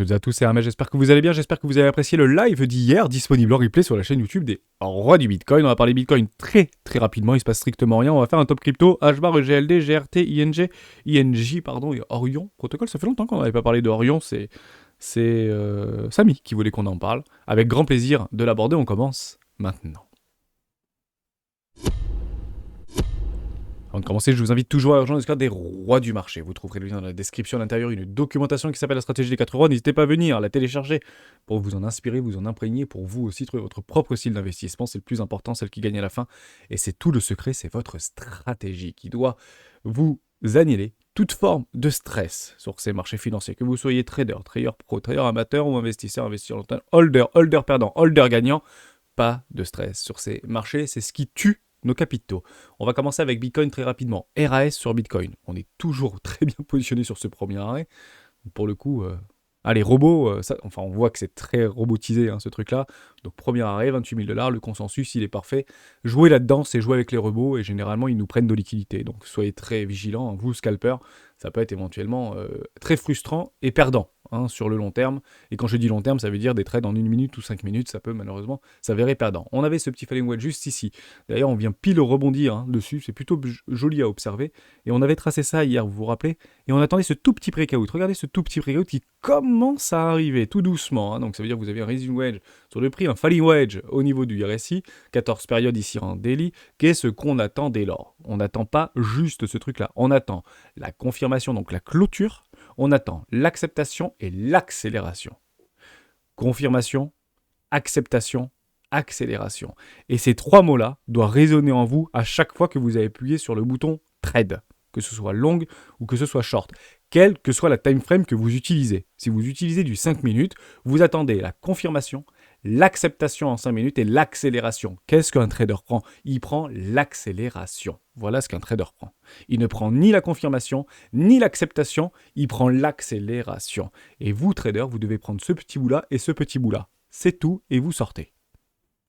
toutes et à tous, c'est Hermès, j'espère que vous allez bien, j'espère que vous avez apprécié le live d'hier, disponible en replay sur la chaîne YouTube des rois du Bitcoin. On va parler Bitcoin très rapidement, il se passe strictement rien. On va faire un top crypto, HBAR, EGLD, GRT, INJ, pardon, et Orion. Protocole, ça fait longtemps qu'on n'avait pas parlé d'Orion, c'est Samy qui voulait qu'on en parle. Avec grand plaisir de l'aborder, on commence maintenant. Avant de commencer, je vous invite toujours à rejoindre le Discord des rois du marché. Vous trouverez le lien dans la description à l'intérieur, une documentation qui s'appelle la stratégie des 4 rois. N'hésitez pas à venir la télécharger pour vous en inspirer, vous en imprégner, pour vous aussi trouver votre propre style d'investissement. C'est le plus important, celle qui gagne à la fin. Et c'est tout le secret, c'est votre stratégie qui doit vous annihiler toute forme de stress sur ces marchés financiers. Que vous soyez trader pro, trader amateur ou investisseur long terme, holder perdant, holder gagnant, pas de stress sur ces marchés. C'est ce qui tue nos capitaux. On va commencer avec Bitcoin très rapidement. RAS sur Bitcoin. On est toujours très bien positionné sur ce premier arrêt. Pour le coup, les robots, on voit que c'est très robotisé ce truc-là. Donc premier arrêt, 28 000 $, le consensus, il est parfait. Jouer là-dedans, c'est jouer avec les robots et généralement, ils nous prennent de liquidités. Donc soyez très vigilants, vous, scalpers, ça peut être éventuellement très frustrant et perdant sur le long terme. Et quand je dis long terme, ça veut dire des trades en 1 minute ou 5 minutes, ça peut malheureusement s'avérer perdant. On avait ce petit falling wedge juste ici. D'ailleurs, on vient pile rebondir dessus, c'est plutôt joli à observer. Et on avait tracé ça hier, vous vous rappelez? Et on attendait ce tout petit breakout. Regardez ce tout petit breakout qui commence à arriver tout doucement. Donc ça veut dire que vous avez un rising wedge sur le prix, un falling wedge au niveau du RSI, 14 périodes ici en daily. Qu'est-ce qu'on attend dès lors? On n'attend pas juste ce truc-là, on attend la confirmation, donc la clôture, on attend l'acceptation et l'accélération. Confirmation, acceptation, accélération. Et ces trois mots-là doivent résonner en vous à chaque fois que vous avez appuyé sur le bouton trade, que ce soit long ou que ce soit short, quelle que soit la time frame que vous utilisez. Si vous utilisez du 5 minutes, vous attendez la confirmation, l'acceptation en 5 minutes et l'accélération. Qu'est-ce qu'un trader prend? Il prend l'accélération. Voilà ce qu'un trader prend. Il ne prend ni la confirmation, ni l'acceptation, il prend l'accélération. Et vous, trader, vous devez prendre ce petit bout-là et ce petit bout-là. C'est tout et vous sortez.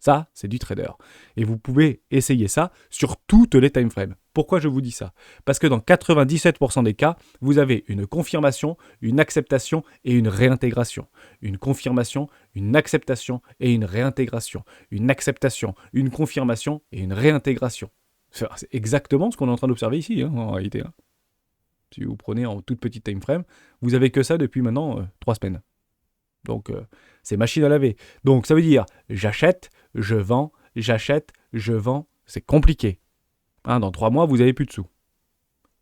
Ça, c'est du trader. Et vous pouvez essayer ça sur toutes les time frames. Pourquoi je vous dis ça? Parce que dans 97% des cas, vous avez une confirmation, une acceptation et une réintégration. Une confirmation, une acceptation et une réintégration. Une acceptation, une confirmation et une réintégration. C'est exactement ce qu'on est en train d'observer ici, en réalité. Si vous prenez en toute petite time frame, vous avez que ça depuis maintenant 3 semaines. Donc, c'est machine à laver. Donc, ça veut dire, j'achète, je vends, j'achète, je vends. C'est compliqué. Dans 3 mois, vous n'avez plus de sous.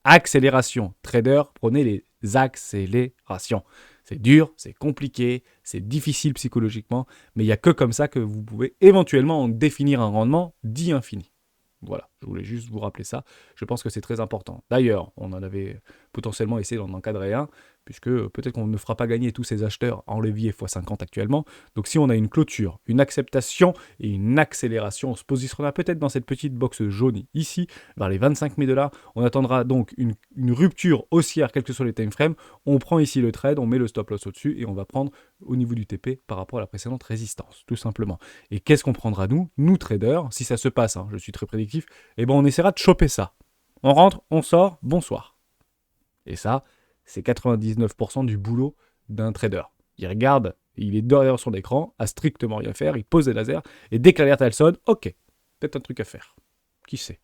Accélération. Trader, prenez les accélérations. C'est dur, c'est compliqué, c'est difficile psychologiquement, mais il n'y a que comme ça que vous pouvez éventuellement en définir un rendement dit infini. Voilà, je voulais juste vous rappeler ça. Je pense que c'est très important. D'ailleurs, on en avait potentiellement essayé d'en encadrer un, puisque peut-être qu'on ne fera pas gagner tous ces acheteurs en levier x50 actuellement. Donc si on a une clôture, une acceptation et une accélération, on se positionnera peut-être dans cette petite box jaune ici, vers les 25 000 $. On attendra donc une rupture haussière, quels que soient les time frames. On prend ici le trade, on met le stop loss au-dessus et on va prendre au niveau du TP par rapport à la précédente résistance, tout simplement. Et qu'est-ce qu'on prendra nous traders, si ça se passe, je suis très prédictif, on essaiera de choper ça. On rentre, on sort, bonsoir. Et ça, c'est 99% du boulot d'un trader. Il regarde, il est derrière son écran, à strictement rien faire, il pose des lasers, et dès que l'alerte elle sonne, ok, peut-être un truc à faire. Qui sait?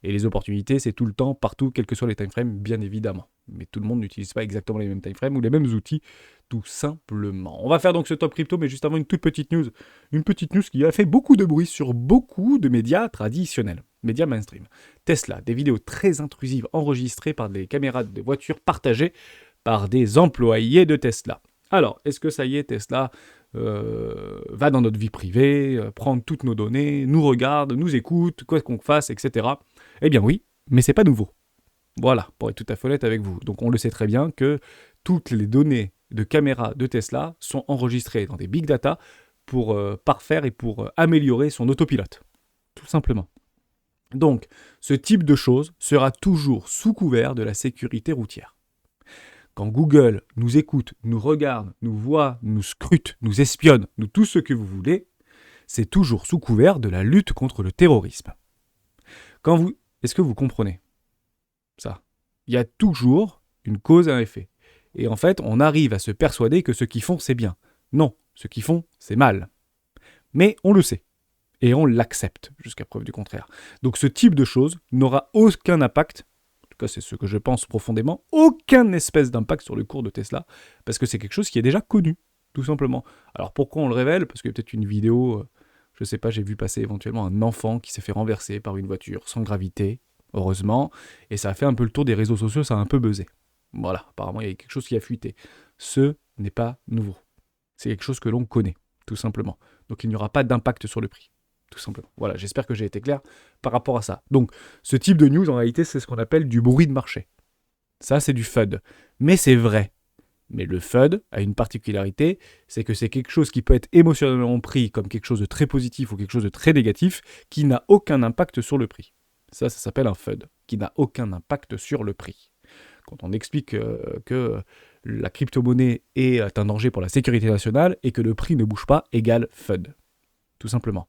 Et les opportunités, c'est tout le temps, partout, quels que soient les timeframes, bien évidemment. Mais tout le monde n'utilise pas exactement les mêmes timeframes ou les mêmes outils, tout simplement. On va faire donc ce top crypto, mais juste avant une toute petite news. Une petite news qui a fait beaucoup de bruit sur beaucoup de médias traditionnels, médias mainstream. Tesla, des vidéos très intrusives enregistrées par des caméras de voitures partagées par des employés de Tesla. Alors, est-ce que ça y est, Tesla va dans notre vie privée, prendre toutes nos données, nous regarde, nous écoute, quoi qu'on fasse, etc. Eh bien oui, mais c'est pas nouveau. Voilà, pour être tout à fait honnête avec vous. Donc on le sait très bien que toutes les données de caméra de Tesla sont enregistrées dans des big data pour parfaire et pour améliorer son autopilote. Tout simplement. Donc, ce type de chose sera toujours sous couvert de la sécurité routière. Quand Google nous écoute, nous regarde, nous voit, nous scrute, nous espionne, nous tout ce que vous voulez, c'est toujours sous couvert de la lutte contre le terrorisme. Est-ce que vous comprenez ça? Il y a toujours une cause et un effet. Et en fait, on arrive à se persuader que ce qu'ils font, c'est bien. Non, ce qu'ils font, c'est mal. Mais on le sait. Et on l'accepte, jusqu'à preuve du contraire. Donc ce type de choses n'aura aucun impact, en tout cas c'est ce que je pense profondément, aucun espèce d'impact sur le cours de Tesla, parce que c'est quelque chose qui est déjà connu, tout simplement. Alors pourquoi on le révèle? Parce qu'il y a peut-être une vidéo, je sais pas, j'ai vu passer éventuellement un enfant qui s'est fait renverser par une voiture sans gravité, heureusement, et ça a fait un peu le tour des réseaux sociaux, ça a un peu buzzé. Voilà, apparemment il y a quelque chose qui a fuité. Ce n'est pas nouveau. C'est quelque chose que l'on connaît, tout simplement. Donc il n'y aura pas d'impact sur le prix, tout simplement. Voilà, j'espère que j'ai été clair par rapport à ça. Donc ce type de news, en réalité, c'est ce qu'on appelle du bruit de marché. Ça, c'est du FUD. Mais c'est vrai. Mais le FUD a une particularité, c'est que c'est quelque chose qui peut être émotionnellement pris comme quelque chose de très positif ou quelque chose de très négatif, qui n'a aucun impact sur le prix. Ça s'appelle un FUD, qui n'a aucun impact sur le prix. Quand on explique que la crypto-monnaie est un danger pour la sécurité nationale et que le prix ne bouge pas égale FUD. Tout simplement.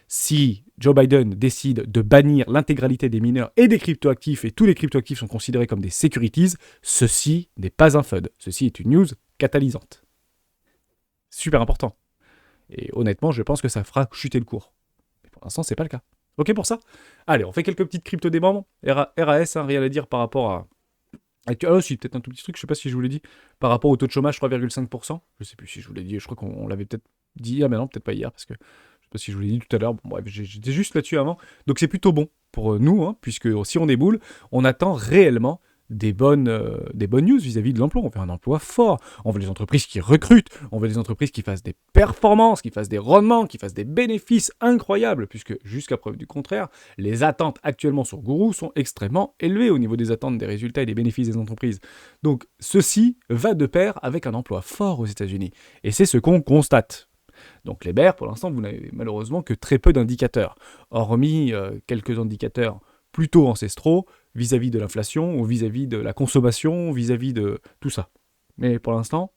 Si Joe Biden décide de bannir l'intégralité des mineurs et des cryptoactifs et tous les cryptoactifs sont considérés comme des securities, ceci n'est pas un FUD. Ceci est une news catalysante. Super important. Et honnêtement, je pense que ça fera chuter le cours. Mais pour l'instant, c'est pas le cas. Ok pour ça? Allez, on fait quelques petites cryptos des membres. RAS, rien à dire par rapport à... Ah si, peut-être un tout petit truc, je sais pas si je vous l'ai dit. Par rapport au taux de chômage, 3,5%. Je sais plus si je vous l'ai dit, je crois qu'on l'avait peut-être dit. Ah mais non, peut-être pas hier, parce que je sais pas si je vous l'ai dit tout à l'heure. Bon, bref, j'étais juste là-dessus avant. Donc c'est plutôt bon pour nous, hein, puisque si on déboule, on attend réellement des bonnes news vis-à-vis de l'emploi. On veut un emploi fort, on veut des entreprises qui recrutent, on veut des entreprises qui fassent des performances, qui fassent des rendements, qui fassent des bénéfices incroyables, puisque jusqu'à preuve du contraire, les attentes actuellement sur Guru sont extrêmement élevées au niveau des attentes des résultats et des bénéfices des entreprises. Donc ceci va de pair avec un emploi fort aux États-Unis. Et c'est ce qu'on constate. Donc les bears, pour l'instant, vous n'avez malheureusement que très peu d'indicateurs, hormis quelques indicateurs plutôt ancestraux vis-à-vis de l'inflation ou vis-à-vis de la consommation, vis-à-vis de tout ça. Mais pour l'instant,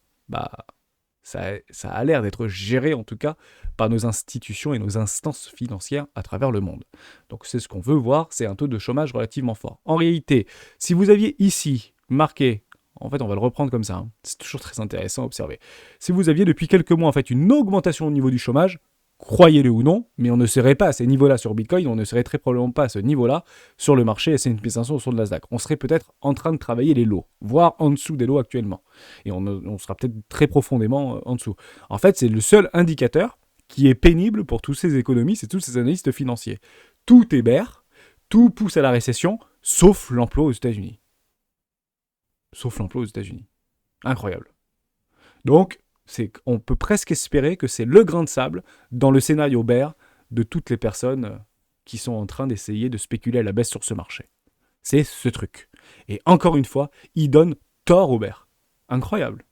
ça a l'air d'être géré en tout cas par nos institutions et nos instances financières à travers le monde. Donc c'est ce qu'on veut voir, c'est un taux de chômage relativement fort. En réalité, si vous aviez ici marqué, en fait on va le reprendre comme ça, hein, c'est toujours très intéressant à observer. Si vous aviez depuis quelques mois en fait une augmentation au niveau du chômage, croyez-le ou non, mais on ne serait pas à ces niveaux-là sur Bitcoin, on ne serait très probablement pas à ce niveau-là sur le marché S&P 500 ou sur le Nasdaq. On serait peut-être en train de travailler les lots, voire en dessous des lots actuellement. Et on sera peut-être très profondément en dessous. En fait, c'est le seul indicateur qui est pénible pour tous ces économistes et tous ces analystes financiers. Tout est bear, tout pousse à la récession, sauf l'emploi aux États-Unis. Sauf l'emploi aux États-Unis. Incroyable. Donc, on peut presque espérer que c'est le grain de sable dans le scénario bear de toutes les personnes qui sont en train d'essayer de spéculer à la baisse sur ce marché. C'est ce truc. Et encore une fois, il donne tort au bear. Incroyable.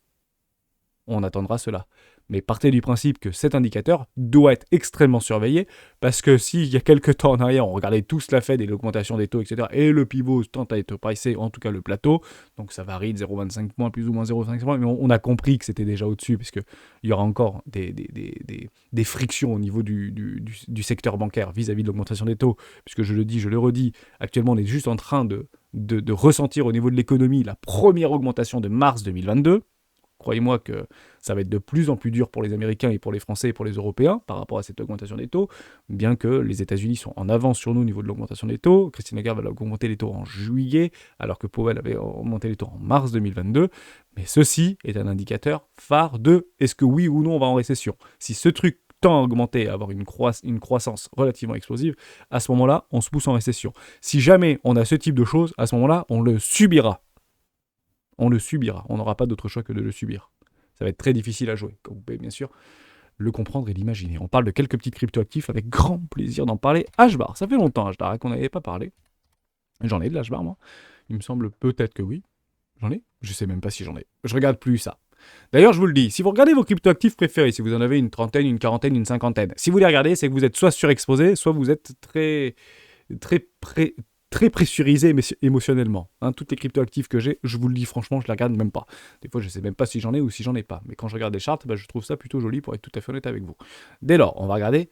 On attendra cela. Mais partez du principe que cet indicateur doit être extrêmement surveillé, parce que s'il y a quelques temps en arrière, on regardait tous la Fed et l'augmentation des taux, etc., et le pivot tente à être pricé, en tout cas le plateau, donc ça varie de 0,25 points, plus ou moins 0,5 points, mais on a compris que c'était déjà au-dessus, puisqu'il y aura encore des frictions au niveau du secteur bancaire vis-à-vis de l'augmentation des taux, puisque je le dis, je le redis, actuellement on est juste en train de ressentir au niveau de l'économie la première augmentation de mars 2022. Croyez-moi que ça va être de plus en plus dur pour les Américains et pour les Français et pour les Européens par rapport à cette augmentation des taux, bien que les États-Unis sont en avance sur nous au niveau de l'augmentation des taux. Christine Lagarde va augmenter les taux en juillet, alors que Powell avait augmenté les taux en mars 2022. Mais ceci est un indicateur phare de est-ce que oui ou non on va en récession. Si ce truc tend à augmenter, à avoir une croissance relativement explosive, à ce moment-là, on se pousse en récession. Si jamais on a ce type de choses, à ce moment-là, on le subira. On le subira. On n'aura pas d'autre choix que de le subir. Ça va être très difficile à jouer, comme vous pouvez bien sûr le comprendre et l'imaginer. On parle de quelques petites cryptoactifs avec grand plaisir d'en parler. HBAR, ça fait longtemps HBAR qu'on n'avait pas parlé. J'en ai de l'HBAR moi. Il me semble peut-être que oui. J'en ai? Je sais même pas si j'en ai. Je regarde plus ça. D'ailleurs, je vous le dis, si vous regardez vos cryptoactifs préférés, si vous en avez une trentaine, une quarantaine, une cinquantaine, si vous les regardez, c'est que vous êtes soit surexposé, soit vous êtes très pressurisé émotionnellement. Hein, toutes les cryptoactifs que j'ai, je vous le dis franchement, je les regarde même pas. Des fois, je sais même pas si j'en ai ou si j'en ai pas. Mais quand je regarde des charts, je trouve ça plutôt joli pour être tout à fait honnête avec vous. Dès lors, on va regarder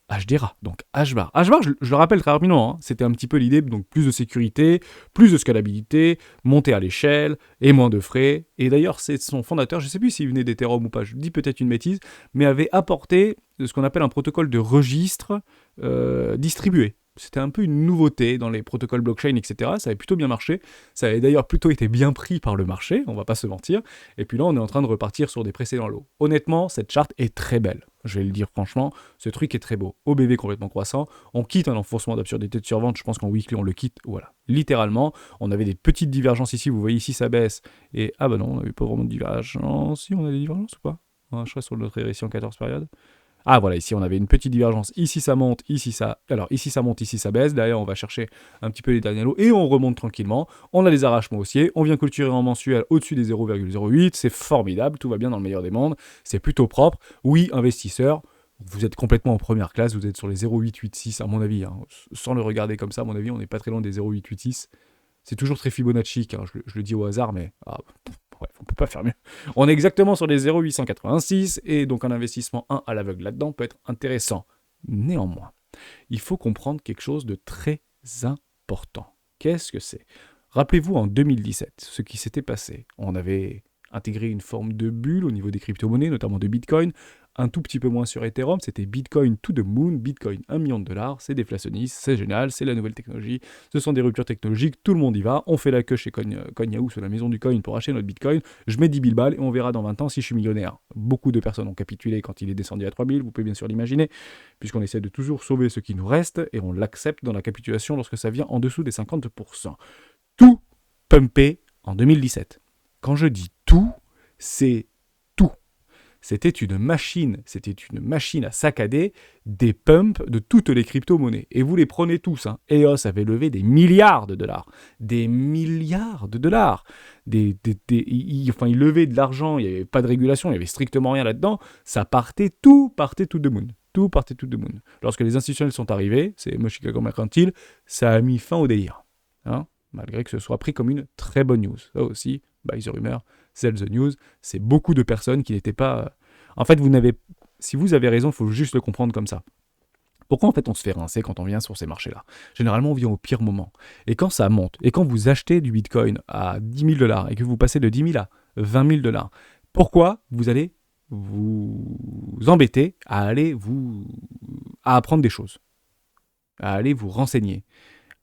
HDRA, donc HBAR. HBAR, je le rappelle très rapidement, hein, c'était un petit peu l'idée, donc plus de sécurité, plus de scalabilité, monter à l'échelle et moins de frais. Et d'ailleurs, c'est son fondateur, je ne sais plus s'il venait d'Ethereum ou pas, je dis peut-être une bêtise, mais avait apporté ce qu'on appelle un protocole de registre distribué. C'était un peu une nouveauté dans les protocoles blockchain, etc. Ça avait plutôt bien marché. Ça avait d'ailleurs plutôt été bien pris par le marché, on va pas se mentir. Et puis là, on est en train de repartir sur des précédents lots. Honnêtement, cette charte est très belle. Je vais le dire franchement, ce truc est très beau. OBV complètement croissant. On quitte un enfoncement d'absurdité de survente. Je pense qu'en weekly, on le quitte. Voilà. Littéralement, on avait des petites divergences ici. Vous voyez ici, ça baisse. Et ah bah non, on n'avait pas vraiment de divergence. Si, on a des divergences ou pas? Je serais sur notre récit en 14 périodes. Ah voilà, ici on avait une petite divergence, ici ça monte, ici ça... Alors ici ça monte, ici ça baisse, derrière on va chercher un petit peu les derniers lots et on remonte tranquillement, on a les arrachements haussiers, on vient clôturer en mensuel au-dessus des 0,08, c'est formidable, tout va bien dans le meilleur des mondes, c'est plutôt propre. Oui, investisseurs, vous êtes complètement en première classe, vous êtes sur les 0,886 à mon avis, hein. Sans le regarder comme ça à mon avis, on n'est pas très loin des 0,886. C'est toujours très Fibonacci, hein, je le dis au hasard, mais bref, on peut pas faire mieux. On est exactement sur les 0,886, et donc un investissement 1 à l'aveugle là-dedans peut être intéressant. Néanmoins, il faut comprendre quelque chose de très important. Qu'est-ce que c'est? Rappelez-vous en 2017, ce qui s'était passé. On avait intégré une forme de bulle au niveau des crypto-monnaies, notamment de Bitcoin, un tout petit peu moins sur Ethereum, c'était Bitcoin to the moon, Bitcoin 1 million de dollars, c'est déflationniste, c'est génial, c'est la nouvelle technologie, ce sont des ruptures technologiques, tout le monde y va, on fait la queue chez Coin.Yahoo, sur la maison du coin pour acheter notre Bitcoin, je mets 10 000 balles et on verra dans 20 ans si je suis millionnaire. Beaucoup de personnes ont capitulé quand il est descendu à 3 000, vous pouvez bien sûr l'imaginer, puisqu'on essaie de toujours sauver ce qui nous reste et on l'accepte dans la capitulation lorsque ça vient en dessous des 50%. Tout pumpé en 2017. Quand je dis tout, c'est tout. C'était une machine à saccader des pumps de toutes les crypto-monnaies. Et vous les prenez tous. Hein. EOS avait levé des milliards de dollars. Des milliards de dollars. Il levait de l'argent, il n'y avait pas de régulation, il n'y avait strictement rien là-dedans. Ça tout partait tout de moon. Tout partait tout de moon. Lorsque les institutionnels sont arrivés, c'est Mochicago Mercantile, ça a mis fin au délire. Hein, malgré que ce soit pris comme une très bonne news. Ça aussi, by the rumor, sell the news, c'est beaucoup de personnes qui n'étaient pas... En fait, si vous avez raison, il faut juste le comprendre comme ça. Pourquoi en fait on se fait rincer quand on vient sur ces marchés-là? Généralement, on vient au pire moment. Et quand ça monte, et quand vous achetez du Bitcoin à 10 000 dollars et que vous passez de 10 000 à 20 000 dollars, pourquoi vous allez vous embêter à apprendre des choses, à aller vous renseigner,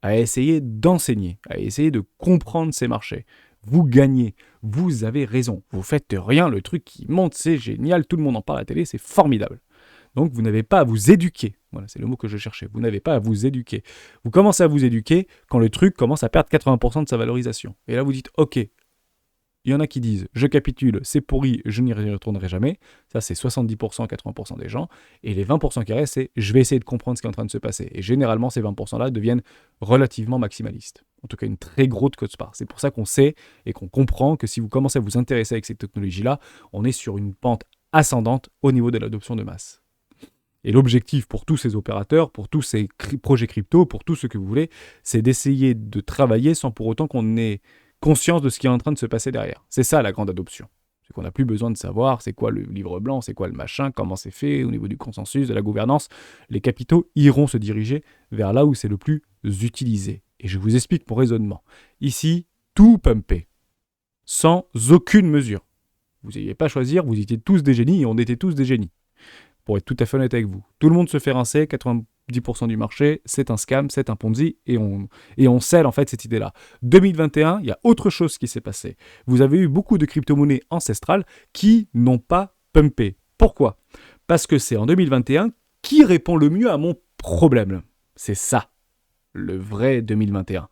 à essayer d'enseigner, à essayer de comprendre ces marchés? Vous gagnez, vous avez raison, vous faites rien, le truc qui monte, c'est génial, tout le monde en parle à la télé, c'est formidable. Donc vous n'avez pas à vous éduquer, voilà, c'est le mot que je cherchais, vous n'avez pas à vous éduquer. Vous commencez à vous éduquer quand le truc commence à perdre 80% de sa valorisation. Et là vous dites, ok, il y en a qui disent, je capitule, c'est pourri, je n'y retournerai jamais. Ça, c'est 70%, 80% des gens. Et les 20% qui restent, c'est, je vais essayer de comprendre ce qui est en train de se passer. Et généralement, ces 20%-là deviennent relativement maximalistes. En tout cas, une très grosse cote-part. C'est pour ça qu'on sait et qu'on comprend que si vous commencez à vous intéresser avec ces technologies-là, on est sur une pente ascendante au niveau de l'adoption de masse. Et l'objectif pour tous ces opérateurs, pour tous ces projets crypto, pour tout ce que vous voulez, c'est d'essayer de travailler sans pour autant qu'on ait conscience de ce qui est en train de se passer derrière. C'est ça la grande adoption. C'est qu'on n'a plus besoin de savoir c'est quoi le livre blanc, c'est quoi le machin, comment c'est fait, au niveau du consensus, de la gouvernance. Les capitaux iront se diriger vers là où c'est le plus utilisé. Et je vous explique mon raisonnement. Ici, tout pumpé, sans aucune mesure. Vous n'ayez pas à choisir, vous étiez tous des génies et on était tous des génies. Pour être tout à fait honnête avec vous. Tout le monde se fait rincer, 90% du marché, c'est un scam, c'est un Ponzi, et on scelle en fait cette idée-là. 2021, il y a autre chose qui s'est passé. Vous avez eu beaucoup de crypto-monnaies ancestrales qui n'ont pas pumpé. Pourquoi? Parce que c'est en 2021 qui répond le mieux à mon problème. C'est ça, le vrai 2021.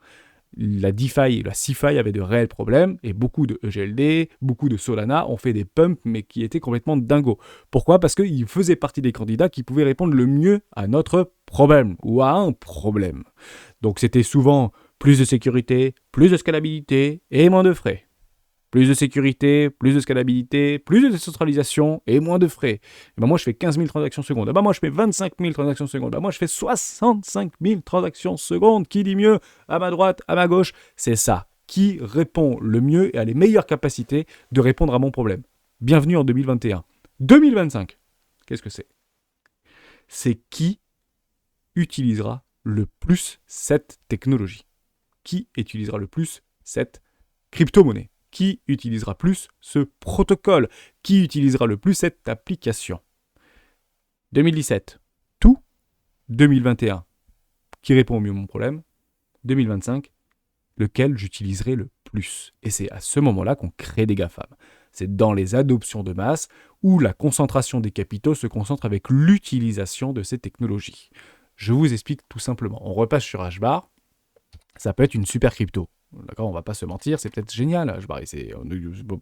La DeFi et la CeFi avaient de réels problèmes et beaucoup de EGLD, beaucoup de Solana ont fait des pumps mais qui étaient complètement dingos. Pourquoi? Parce qu'ils faisaient partie des candidats qui pouvaient répondre le mieux à notre problème ou à un problème. Donc c'était souvent plus de sécurité, plus de scalabilité et moins de frais. Plus de sécurité, plus de scalabilité, plus de décentralisation et moins de frais. Et ben moi, je fais 15 000 transactions secondes. Ah ben moi, je fais 25 000 transactions secondes. Ah ben moi, je fais 65 000 transactions secondes. Qui dit mieux? À ma droite, à ma gauche. C'est ça. Qui répond le mieux et a les meilleures capacités de répondre à mon problème. Bienvenue en 2021. 2025. Qu'est-ce que c'est? C'est qui utilisera le plus cette technologie? Qui utilisera le plus cette crypto-monnaie? Qui utilisera plus ce protocole? Qui utilisera le plus cette application? 2017, tout. 2021, qui répond au mieux à mon problème. 2025, lequel j'utiliserai le plus. Et c'est à ce moment-là qu'on crée des GAFAM. C'est dans les adoptions de masse où la concentration des capitaux se concentre avec l'utilisation de ces technologies. Je vous explique tout simplement. On repasse sur HBAR. Ça peut être une super crypto. D'accord, on va pas se mentir, c'est peut-être génial HBAR.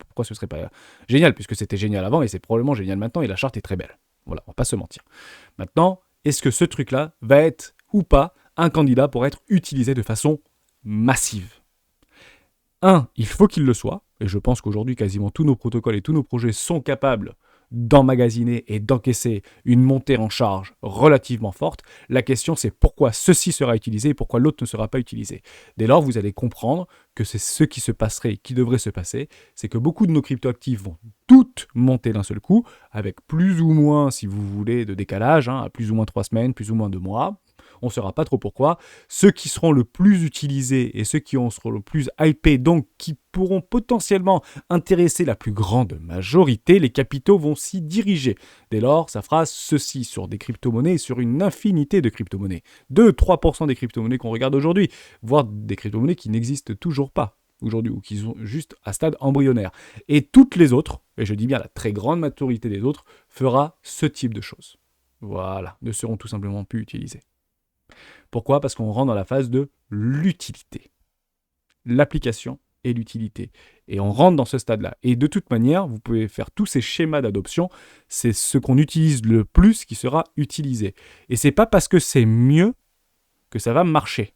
Pourquoi ce serait pas génial? Puisque c'était génial avant et c'est probablement génial maintenant et la charte est très belle. Voilà, on va pas se mentir. Maintenant, est-ce que ce truc-là va être ou pas un candidat pour être utilisé de façon massive? Il faut qu'il le soit, et je pense qu'aujourd'hui quasiment tous nos protocoles et tous nos projets sont capables d'emmagasiner et d'encaisser une montée en charge relativement forte. La question c'est pourquoi ceci sera utilisé et pourquoi l'autre ne sera pas utilisé. Dès lors, vous allez comprendre que c'est ce qui se passerait, qui devrait se passer, c'est que beaucoup de nos cryptoactifs vont toutes monter d'un seul coup, avec plus ou moins, si vous voulez, de décalage, à plus ou moins 3 semaines, plus ou moins 2 mois. On ne saura pas trop pourquoi. Ceux qui seront le plus utilisés et ceux qui seront le plus hypés, donc qui pourront potentiellement intéresser la plus grande majorité, les capitaux vont s'y diriger. Dès lors, ça fera ceci sur des crypto-monnaies et sur une infinité de crypto-monnaies. 2-3% des crypto-monnaies qu'on regarde aujourd'hui, voire des crypto-monnaies qui n'existent toujours pas aujourd'hui ou qui sont juste à stade embryonnaire. Et toutes les autres, et je dis bien la très grande majorité des autres, fera ce type de choses. Voilà, ne seront tout simplement plus utilisées. Pourquoi? Parce qu'on rentre dans la phase de l'utilité. L'application et l'utilité. Et on rentre dans ce stade-là. Et de toute manière, vous pouvez faire tous ces schémas d'adoption, c'est ce qu'on utilise le plus qui sera utilisé. Et c'est pas parce que c'est mieux que ça va marcher.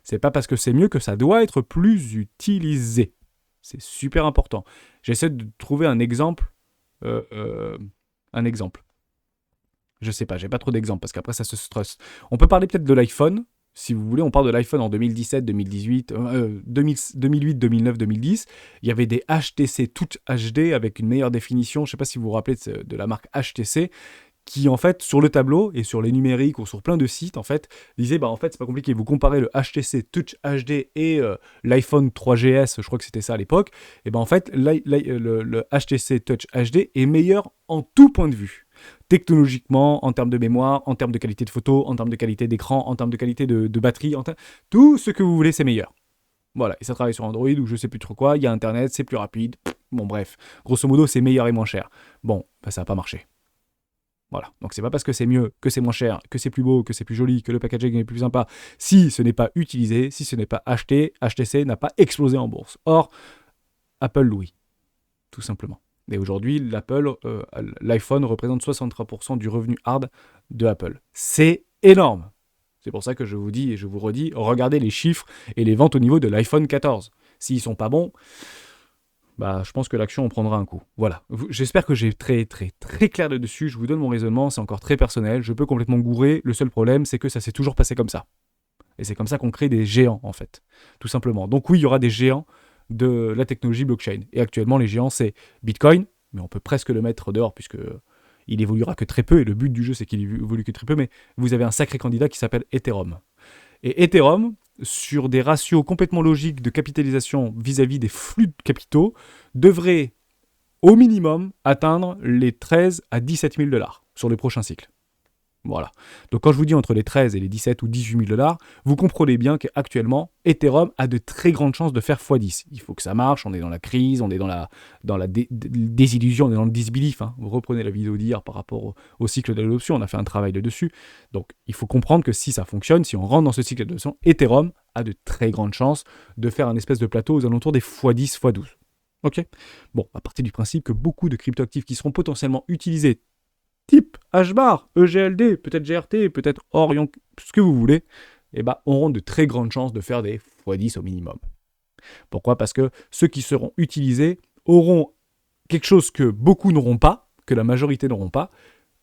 C'est pas parce que c'est mieux que ça doit être plus utilisé. C'est super important. J'essaie de trouver un exemple. Je sais pas, j'ai pas trop d'exemples parce qu'après ça se stresse. On peut parler peut-être de l'iPhone, si vous voulez. On parle de l'iPhone en 2017, 2018, 2008, 2009, 2010. Il y avait des HTC Touch HD avec une meilleure définition. Je sais pas si vous vous rappelez de la marque HTC qui en fait sur le tableau et sur les numériques ou sur plein de sites en fait disait en fait c'est pas compliqué, vous comparez le HTC Touch HD et l'iPhone 3GS, je crois que c'était ça à l'époque, et en fait le HTC Touch HD est meilleur en tout point de vue. Technologiquement, en termes de mémoire, en termes de qualité de photo, en termes de qualité d'écran, en termes de qualité de batterie, tout ce que vous voulez, c'est meilleur. Voilà, et ça travaille sur Android ou je sais plus trop quoi, il y a Internet, c'est plus rapide, bon bref, grosso modo c'est meilleur et moins cher. Bon, ça n'a pas marché. Voilà, donc c'est pas parce que c'est mieux, que c'est moins cher, que c'est plus beau, que c'est plus joli, que le packaging est plus sympa, si ce n'est pas utilisé, si ce n'est pas acheté, HTC n'a pas explosé en bourse. Or, Apple, oui, tout simplement. Et aujourd'hui, l'iPhone représente 63% du revenu hard de Apple. C'est énorme. C'est pour ça que je vous dis et je vous redis, regardez les chiffres et les ventes au niveau de l'iPhone 14. S'ils sont pas bons, je pense que l'action en prendra un coup. Voilà. J'espère que j'ai très très très clair là-dessus. Je vous donne mon raisonnement, c'est encore très personnel. Je peux complètement gourer. Le seul problème, c'est que ça s'est toujours passé comme ça. Et c'est comme ça qu'on crée des géants, en fait. Tout simplement. Donc oui, il y aura des géants de la technologie blockchain. Et actuellement, les géants, c'est Bitcoin, mais on peut presque le mettre dehors, puisque il évoluera que très peu, et le but du jeu, c'est qu'il évolue que très peu, mais vous avez un sacré candidat qui s'appelle Ethereum. Et Ethereum, sur des ratios complètement logiques de capitalisation vis-à-vis des flux de capitaux, devrait au minimum atteindre les 13 à 17 000 $ sur les prochains cycles. Voilà. Donc quand je vous dis entre les 13 et les 17 ou 18 000 $, vous comprenez bien qu'actuellement, Ethereum a de très grandes chances de faire x10. Il faut que ça marche, on est dans la crise, on est dans la désillusion, on est dans le disbelief. Vous reprenez la vidéo d'hier par rapport au cycle de l'adoption, on a fait un travail là-dessus. Donc il faut comprendre que si ça fonctionne, si on rentre dans ce cycle d'adoption, Ethereum a de très grandes chances de faire un espèce de plateau aux alentours des x10, x12. Ok ? Bon, à partir du principe que beaucoup de cryptoactifs qui seront potentiellement utilisés type HBAR, EGLD, peut-être GRT, peut-être Orion, ce que vous voulez, auront de très grandes chances de faire des x10 au minimum. Pourquoi ? Parce que ceux qui seront utilisés auront quelque chose que beaucoup n'auront pas, que la majorité n'auront pas.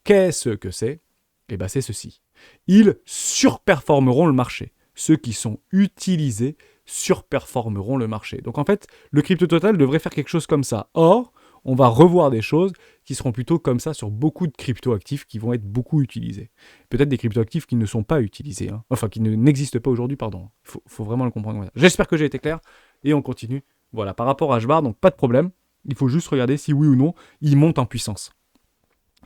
Qu'est-ce que c'est ? C'est ceci. Ils surperformeront le marché. Ceux qui sont utilisés surperformeront le marché. Donc en fait, le crypto total devrait faire quelque chose comme ça. Or, on va revoir des choses qui seront plutôt comme ça sur beaucoup de crypto-actifs qui vont être beaucoup utilisés. Peut-être des crypto-actifs qui ne sont pas utilisés, hein. Enfin qui n'existent pas aujourd'hui, pardon. Faut vraiment le comprendre. J'espère que j'ai été clair, et on continue. Voilà, par rapport à HBAR, donc pas de problème, il faut juste regarder si oui ou non, il monte en puissance.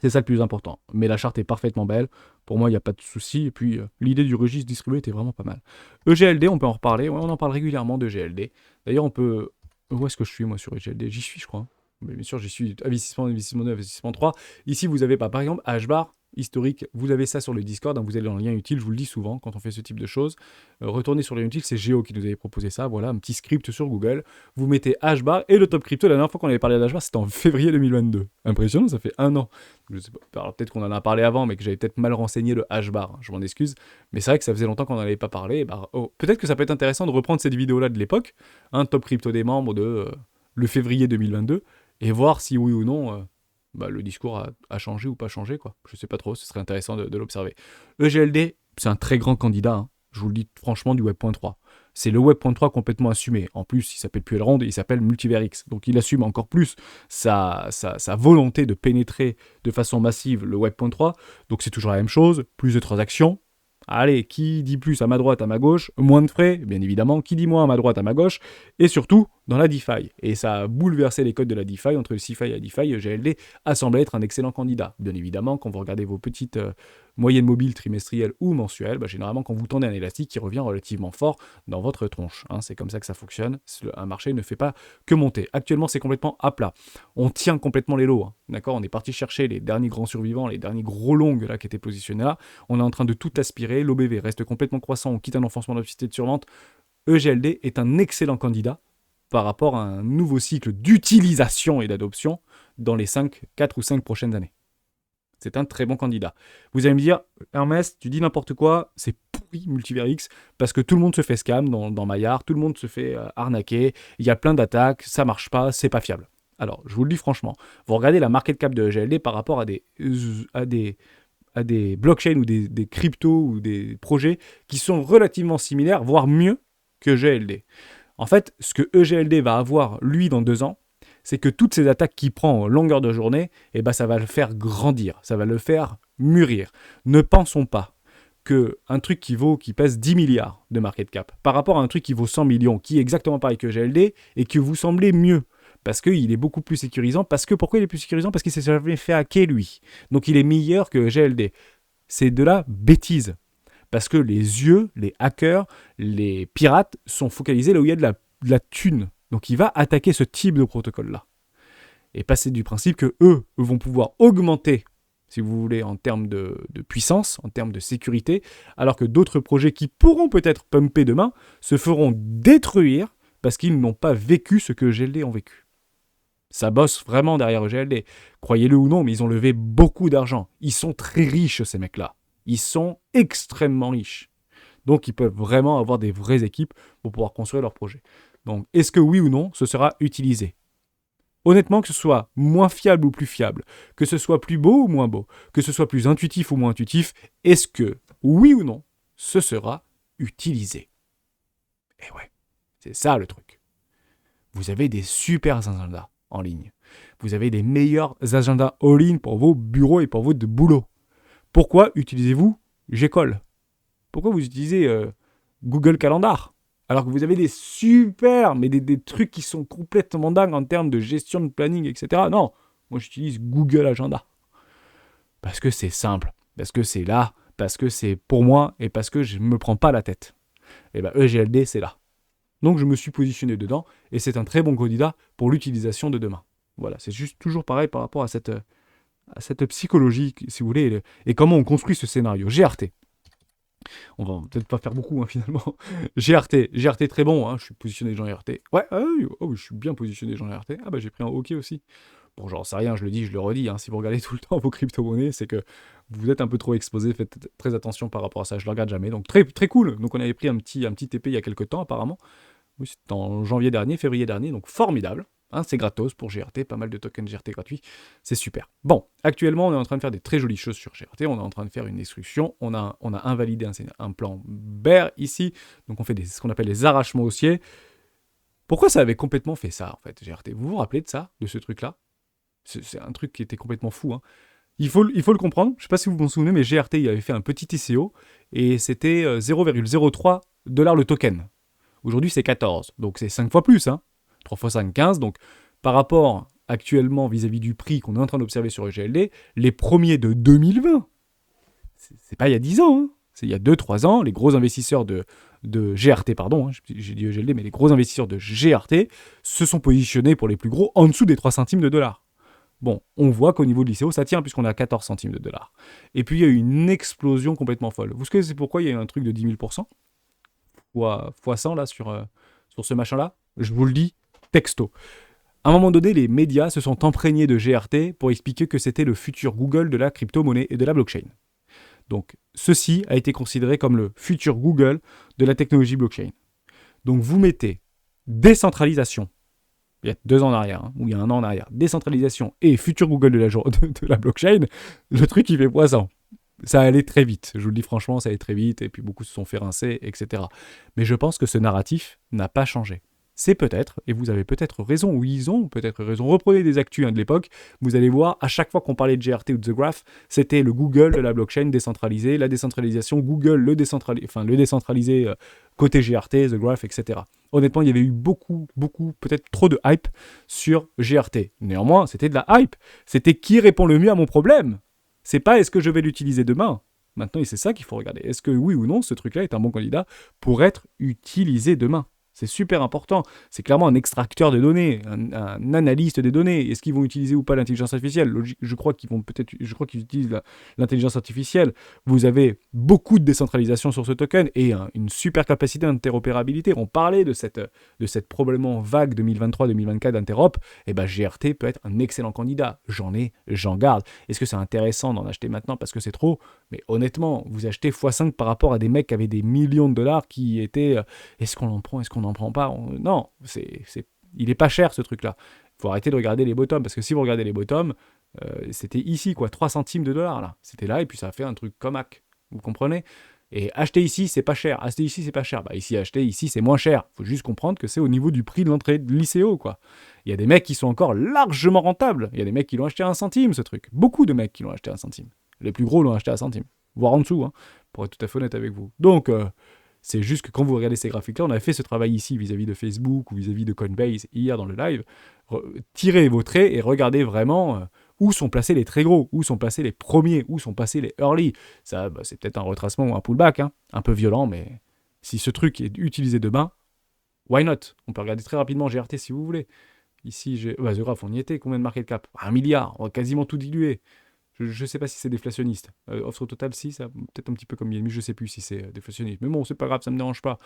C'est ça le plus important. Mais la charte est parfaitement belle. Pour moi, il n'y a pas de souci. Et puis, l'idée du registre distribué était vraiment pas mal. EGLD, on peut en reparler. Ouais, on en parle régulièrement d'EGLD. D'ailleurs, on peut... Où est-ce que je suis, moi, sur EGLD? J'y suis, je crois. Mais bien sûr, j'y suis. Investissement, investissement 2, investissement 3. Ici, vous avez pas, par exemple, HBAR, historique. Vous avez ça sur le Discord. Hein, vous allez dans le lien utile. Je vous le dis souvent quand on fait ce type de choses. Retournez sur le lien utile. C'est Géo qui nous avait proposé ça. Voilà, un petit script sur Google. Vous mettez HBAR et le top crypto. La dernière fois qu'on avait parlé d'HBAR, c'était en février 2022. Impressionnant, ça fait 1 an. Je sais pas. Alors, peut-être qu'on en a parlé avant, mais que j'avais peut-être mal renseigné le HBAR. Hein, je m'en excuse. Mais c'est vrai que ça faisait longtemps qu'on n'en avait pas parlé. Bah, peut-être que ça peut être intéressant de reprendre cette vidéo-là de l'époque. Un top crypto des membres de le février 2022. Et voir si oui ou non le discours a changé ou pas changé, quoi. Je sais pas trop, ce serait intéressant de l'observer. EGLD, c'est un très grand candidat, hein. Je vous le dis franchement, du Web.3. C'est le Web.3 complètement assumé. En plus, il s'appelle plus Elrond, il s'appelle MultiverX. Donc il assume encore plus sa volonté de pénétrer de façon massive le Web.3. Donc c'est toujours la même chose, plus de transactions. Allez, qui dit plus à ma droite, à ma gauche, moins de frais, bien évidemment, qui dit moins à ma droite, à ma gauche, et surtout dans la DeFi. Et ça a bouleversé les codes de la DeFi, entre le CeFi et la DeFi, GLD a semblé être un excellent candidat. Bien évidemment, quand vous regardez vos petites moyennes mobiles trimestrielles ou mensuelles, généralement quand vous tendez un élastique, il revient relativement fort dans votre tronche. Hein, c'est comme ça que ça fonctionne, un marché ne fait pas que monter. Actuellement, c'est complètement à plat. On tient complètement les lots, hein, d'accord. On est parti chercher les derniers grands survivants, les derniers gros longs là, qui étaient positionnés là. On est en train de tout aspirer, l'OBV reste complètement croissant, on quitte un enfoncement de de survente. EGLD est un excellent candidat par rapport à un nouveau cycle d'utilisation et d'adoption dans les 4 ou 5 prochaines années. C'est un très bon candidat. Vous allez me dire, Hermès, tu dis n'importe quoi, c'est pourri MultiverX, parce que tout le monde se fait scam dans Maillard, tout le monde se fait arnaquer, il y a plein d'attaques, ça marche pas, c'est pas fiable. Alors, je vous le dis franchement, vous regardez la market cap de EGLD par rapport à des blockchains ou des cryptos ou des projets qui sont relativement similaires, voire mieux que EGLD. En fait, ce que EGLD va avoir, lui, dans 2 ans, c'est que toutes ces attaques qu'il prend en longueur de journée, ça va le faire grandir, ça va le faire mûrir. Ne pensons pas qu'un truc qui pèse 10 milliards de market cap, par rapport à un truc qui vaut 100 millions, qui est exactement pareil que EGLD, et que vous semblez mieux, parce qu'il est beaucoup plus sécurisant. Pourquoi il est plus sécurisant? Parce qu'il s'est jamais fait hacker, lui. Donc il est meilleur que EGLD. C'est de la bêtise. Parce que les yeux, les hackers, les pirates sont focalisés là où il y a de la thune. Donc il va attaquer ce type de protocole-là. Et passer du principe que eux vont pouvoir augmenter, si vous voulez, en termes de puissance, en termes de sécurité, alors que d'autres projets qui pourront peut-être pumper demain se feront détruire parce qu'ils n'ont pas vécu ce que EGLD ont vécu. Ça bosse vraiment derrière EGLD. Croyez-le ou non, mais ils ont levé beaucoup d'argent. Ils sont très riches, ces mecs-là. Ils sont extrêmement riches. Donc, ils peuvent vraiment avoir des vraies équipes pour pouvoir construire leurs projets. Donc, est-ce que oui ou non, ce sera utilisé? Honnêtement, que ce soit moins fiable ou plus fiable, que ce soit plus beau ou moins beau, que ce soit plus intuitif ou moins intuitif, est-ce que, oui ou non, ce sera utilisé? Et ouais, c'est ça le truc. Vous avez des super agendas en ligne. Vous avez des meilleurs agendas all-in pour vos bureaux et pour votre boulot. Pourquoi utilisez-vous Gcall? Pourquoi vous utilisez Google Calendar? Alors que vous avez des super, mais des trucs qui sont complètement dingues en termes de gestion de planning, etc. Non, moi j'utilise Google Agenda. Parce que c'est simple, parce que c'est là, parce que c'est pour moi et parce que je ne me prends pas la tête. Et EGLD, c'est là. Donc je me suis positionné dedans et c'est un très bon candidat pour l'utilisation de demain. Voilà, c'est juste toujours pareil par rapport à cette psychologie, si vous voulez, et comment on construit ce scénario. GRT. On va peut-être pas faire beaucoup, hein, finalement. GRT très bon, hein, je suis positionné dans GRT. Ouais, je suis bien positionné dans GRT. Ah j'ai pris un OK aussi. Bon, j'en sais rien, je le dis, je le redis, hein, si vous regardez tout le temps vos crypto-monnaies, c'est que vous êtes un peu trop exposé, faites très attention par rapport à ça, je le regarde jamais. Donc très, très cool, donc on avait pris un petit TP il y a quelques temps apparemment. Oui, c'était en février dernier, donc formidable. Hein, c'est gratos pour GRT, pas mal de tokens GRT gratuits, c'est super. Bon, actuellement, on est en train de faire des très jolies choses sur GRT, on est en train de faire une instruction, on a invalidé un plan BER ici, donc on fait ce qu'on appelle les arrachements haussiers. Pourquoi ça avait complètement fait ça, en fait, GRT? Vous vous rappelez de ça, de ce truc-là? C'est un truc qui était complètement fou, hein. Il faut le comprendre. Je ne sais pas si vous vous en souvenez, mais GRT il avait fait un petit ICO et c'était 0,03 $ le token. Aujourd'hui, c'est 14. Donc c'est 5 fois plus, hein. 3 fois 5, 15. Donc par rapport actuellement vis-à-vis du prix qu'on est en train d'observer sur EGLD, les premiers de 2020, c'est pas il y a 10 ans, hein. C'est il y a 2-3 ans, les gros investisseurs de GRT, pardon, hein, j'ai dit EGLD, mais les gros investisseurs de GRT se sont positionnés pour les plus gros en dessous des 3 centimes de dollars. Bon, on voit qu'au niveau de l'ICO, ça tient puisqu'on est à 14 centimes de dollars. Et puis il y a eu une explosion complètement folle. Vous savez pourquoi il y a eu un truc de 10 000% fois 100 là sur ce machin-là? Je vous le dis, texto. À un moment donné, les médias se sont imprégnés de GRT pour expliquer que c'était le futur Google de la crypto-monnaie et de la blockchain. Donc, ceci a été considéré comme le futur Google de la technologie blockchain. Donc, vous mettez décentralisation, il y a 2 ans en arrière, hein, ou il y a 1 an en arrière, décentralisation et futur Google de la blockchain, le truc il fait poisson. Ça allait très vite, je vous le dis franchement, ça allait très vite, et puis beaucoup se sont fait rincer, etc. Mais je pense que ce narratif n'a pas changé. C'est peut-être, et vous avez peut-être raison, ou ils ont peut-être raison, reprenez des actus de l'époque, vous allez voir, à chaque fois qu'on parlait de GRT ou de The Graph, c'était le Google de la blockchain décentralisée, la décentralisation, Google le décentralisé côté GRT, The Graph, etc. Honnêtement, il y avait eu beaucoup, peut-être trop de hype sur GRT. Néanmoins, c'était de la hype. C'était qui répond le mieux à mon problème. C'est pas est-ce que je vais l'utiliser demain. Maintenant, c'est ça qu'il faut regarder. Est-ce que oui ou non, ce truc-là est un bon candidat pour être utilisé demain? C'est super important. C'est clairement un extracteur de données, un analyste des données. Est-ce qu'ils vont utiliser ou pas l'intelligence artificielle? Je crois qu'ils qu'ils utilisent l'intelligence artificielle. Vous avez beaucoup de décentralisation sur ce token et une super capacité d'interopérabilité. On parlait de cette probablement vague 2023-2024 d'interop. Et ben GRT peut être un excellent candidat. J'en garde. Est-ce que c'est intéressant d'en acheter maintenant parce que c'est trop? Mais honnêtement, vous achetez x5 par rapport à des mecs qui avaient des millions de dollars qui étaient est-ce qu'on en prend, est-ce qu'on n'en prend pas? Non, il est pas cher ce truc-là. Il faut arrêter de regarder les bottoms, parce que si vous regardez les bottoms, c'était ici, quoi, 3 centimes de dollars, là. C'était là, et puis ça a fait un truc comme hack. Vous comprenez? Et acheter ici, c'est pas cher. Acheter ici, c'est pas cher. Bah ici, acheter ici, c'est moins cher. Faut juste comprendre que c'est au niveau du prix de l'entrée de l'ICO, quoi. Il y a des mecs qui sont encore largement rentables. Il y a des mecs qui l'ont acheté à 1 centime, ce truc. Beaucoup de mecs qui l'ont acheté à 1 centime. Les plus gros l'ont acheté à 1 centime. Voire en dessous, hein, pour être tout à fait honnête avec vous. Donc, c'est juste que quand vous regardez ces graphiques-là, on a fait ce travail ici vis-à-vis de Facebook ou vis-à-vis de Coinbase hier dans le live. Tirez vos traits et regardez vraiment où sont placés les très gros, où sont placés les premiers, où sont passés les early. Ça, c'est peut-être un retracement ou un pullback, hein, un peu violent, mais si ce truc est utilisé demain, why not? On peut regarder très rapidement GRT si vous voulez. Ici, The Graph, on y était. Combien de market cap? 1 milliard, on va quasiment tout diluer. Je ne sais pas si c'est déflationniste. Offre total, si, ça peut-être un petit peu comme Yelmi, je ne sais plus si c'est déflationniste. Mais bon, c'est pas grave, ça ne me dérange pas.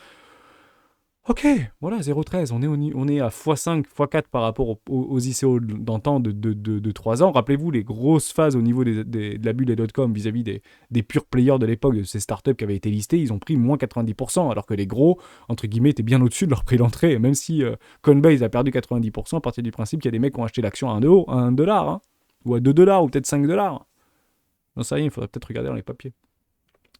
Ok, voilà, 0,13. On est à x5, x4 par rapport aux ICO d'antan de 3 ans. Rappelez-vous les grosses phases au niveau de la bulle des .com vis-à-vis des purs players de l'époque, de ces startups qui avaient été listées. Ils ont pris moins 90%, alors que les gros, entre guillemets, étaient bien au-dessus de leur prix d'entrée. Même si Coinbase a perdu 90%, à partir du principe qu'il y a des mecs qui ont acheté l'action à 1 dollar, hein, ou à 2 dollars, ou peut-être 5 dollars. Non, ça y est, il faudrait peut-être regarder dans les papiers.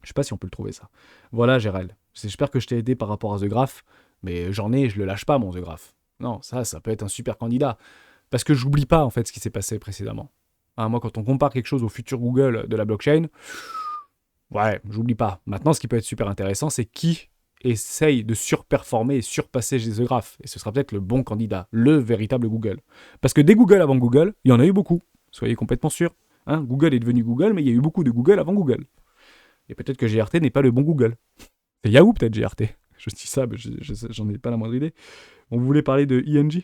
Je sais pas si on peut le trouver, ça. Voilà, Gérald. J'espère que je t'ai aidé par rapport à The Graph, mais je le lâche pas, mon The Graph. Non, ça peut être un super candidat. Parce que j'oublie pas, en fait, ce qui s'est passé précédemment. Hein, moi, quand on compare quelque chose au futur Google de la blockchain, ouais, j'oublie pas. Maintenant, ce qui peut être super intéressant, c'est qui essaye de surperformer et surpasser The Graph. Et ce sera peut-être le bon candidat, le véritable Google. Parce que des Google avant Google, il y en a eu beaucoup. Soyez complètement sûrs. Hein, Google est devenu Google, mais il y a eu beaucoup de Google avant Google. Et peut-être que GRT n'est pas le bon Google. C'est Yahoo peut-être GRT. Je dis ça, mais j'en ai pas la moindre idée. On voulait parler de ING.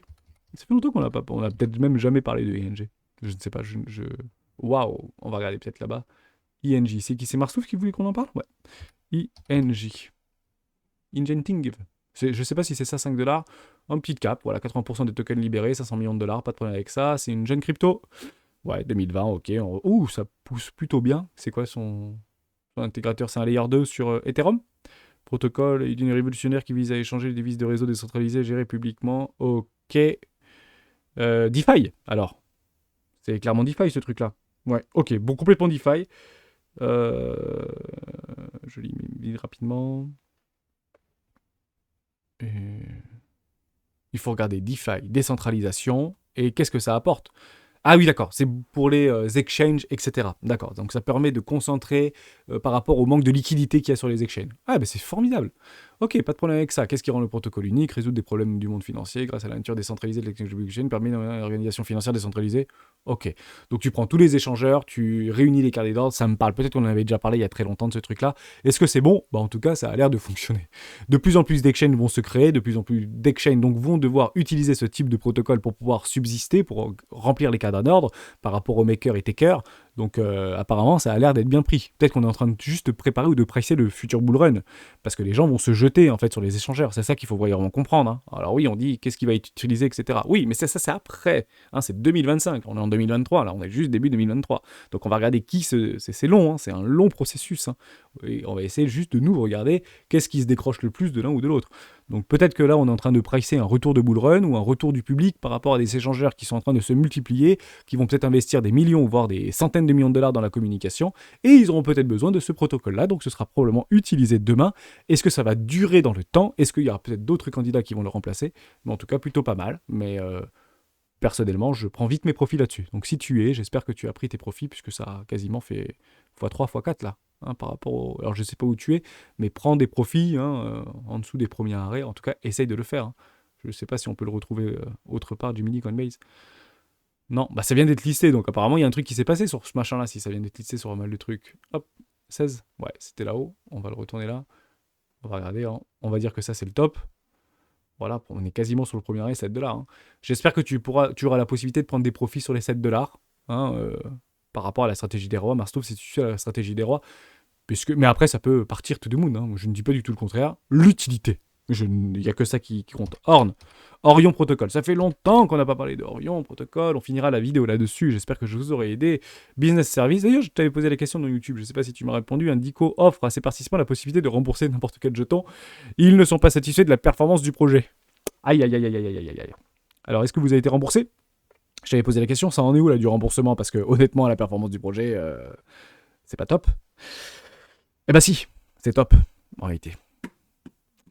Ça fait longtemps qu'on n'a pas... On a peut-être même jamais parlé de ING. Je ne sais pas, Waouh, on va regarder peut-être là-bas. ING, c'est qui? C'est Marsouf qui voulait qu'on en parle? Ouais. ING. Ingenting. Je sais pas si c'est ça, 5 dollars. Un petit cap, voilà, 80% des tokens libérés, 500 millions de dollars, pas de problème avec ça. C'est une jeune crypto. Ouais, 2020, ok. Ouh, ça pousse plutôt bien. C'est quoi son intégrateur? C'est un layer 2 sur Ethereum. Protocole d'une révolutionnaire qui vise à échanger les devises de réseau décentralisés gérés publiquement. Ok. DeFi, alors. C'est clairement DeFi ce truc-là. Ouais, ok. Bon, complètement DeFi. Je lis rapidement. Il faut regarder DeFi, décentralisation. Et qu'est-ce que ça apporte? Ah oui, d'accord, c'est pour les exchanges, etc. D'accord, donc ça permet de concentrer par rapport au manque de liquidité qu'il y a sur les exchanges. Ah, ben c'est formidable. Ok, pas de problème avec ça. Qu'est-ce qui rend le protocole unique? Résoudre des problèmes du monde financier grâce à la nature décentralisée de l'exchange blockchain, permet une organisation financière décentralisée. Ok, donc tu prends tous les échangeurs, tu réunis les cartes d'ordre, ça me parle. Peut-être qu'on en avait déjà parlé il y a très longtemps de ce truc-là. Est-ce que c'est bon? Bah en tout cas, ça a l'air de fonctionner. De plus en plus d'exchanges vont se créer, de plus en plus d'exchanges donc vont devoir utiliser ce type de protocole pour pouvoir subsister, pour remplir les cadres d'ordre par rapport aux makers et takers. Donc apparemment, ça a l'air d'être bien pris. Peut-être qu'on est en train de juste préparer ou de pricer le futur bull run, parce que les gens vont se jeter en fait sur les échangeurs. C'est ça qu'il faut vraiment comprendre. Hein. Alors oui, on dit qu'est-ce qui va être utilisé, etc. Oui, mais ça c'est après. Hein, c'est 2025. On est en 2023. Là, on est juste début 2023. Donc on va regarder c'est long. Hein, c'est un long processus. Hein. Et on va essayer juste de nous regarder qu'est-ce qui se décroche le plus de l'un ou de l'autre. Donc peut-être que là, on est en train de pricer un retour de bull run ou un retour du public par rapport à des échangeurs qui sont en train de se multiplier, qui vont peut-être investir des millions, voire des centaines de millions de dollars dans la communication, et ils auront peut-être besoin de ce protocole-là, donc ce sera probablement utilisé demain. Est-ce que ça va durer dans le temps? Est-ce qu'il y aura peut-être d'autres candidats qui vont le remplacer? Mais en tout cas, plutôt pas mal. Mais personnellement, je prends vite mes profits là-dessus. Donc si tu es, j'espère que tu as pris tes profits, puisque ça a quasiment fait x3, x4 là. Hein, par rapport au... Alors je sais pas où tu es, mais prends des profits hein, en dessous des premiers arrêts. En tout cas, essaye de le faire. Hein. Je ne sais pas si on peut le retrouver autre part du mini Coinbase. Non, bah ça vient d'être listé, donc apparemment il y a un truc qui s'est passé sur ce machin-là, si ça vient d'être listé sur un mal de trucs. Hop, 16, ouais, c'était là-haut, on va le retourner là. On va regarder, hein. On va dire que ça c'est le top. Voilà, on est quasiment sur le premier arrêt, 7 $. Hein. J'espère que tu auras la possibilité de prendre des profits sur les 7 $, hein, par rapport à la stratégie des rois. Marstov, si tu suis la stratégie des rois, mais après ça peut partir to the moon, hein. Je ne dis pas du tout le contraire. L'utilité. Il n'y a que ça qui compte. Orion Protocol. Ça fait longtemps qu'on n'a pas parlé de Orion Protocol. On finira la vidéo là-dessus. J'espère que je vous aurai aidé. Business Service. D'ailleurs, je t'avais posé la question dans YouTube. Je ne sais pas si tu m'as répondu. Indico offre à ses participants la possibilité de rembourser n'importe quel jeton. Ils ne sont pas satisfaits de la performance du projet. Aïe, aïe, aïe, aïe, aïe, aïe, aïe. Alors, est-ce que vous avez été remboursé? Je t'avais posé la question. Ça en est où là du remboursement? Parce que honnêtement, la performance du projet, c'est pas top. Eh ben si, c'est top en réalité.